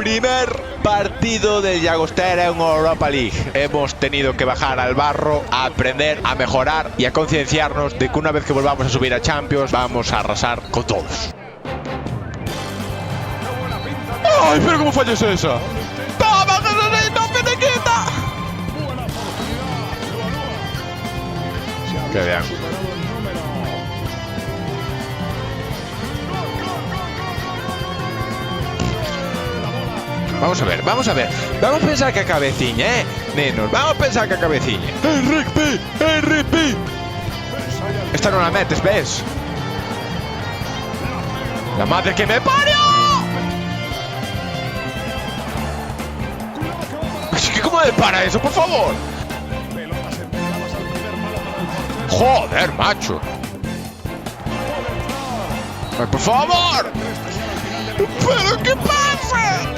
Primer partido del Llagostera en Europa League. Hemos tenido que bajar al barro, a aprender, a mejorar y a concienciarnos de que una vez que volvamos a subir a Champions vamos a arrasar con todos. ¡Ay, pero cómo fallas esa! ¡Toma, Jesucito, que te quita! ¡Qué bien! Vamos a ver. Vamos a pensar que a cabeciña, nenos. Vamos a pensar que a cabeciña. ¡Rigby! Esta no la metes, ¿ves? ¡La madre que me parió! ¿Cómo me para eso, por favor? Joder, macho. ¡Por favor! ¿Pero qué pasa?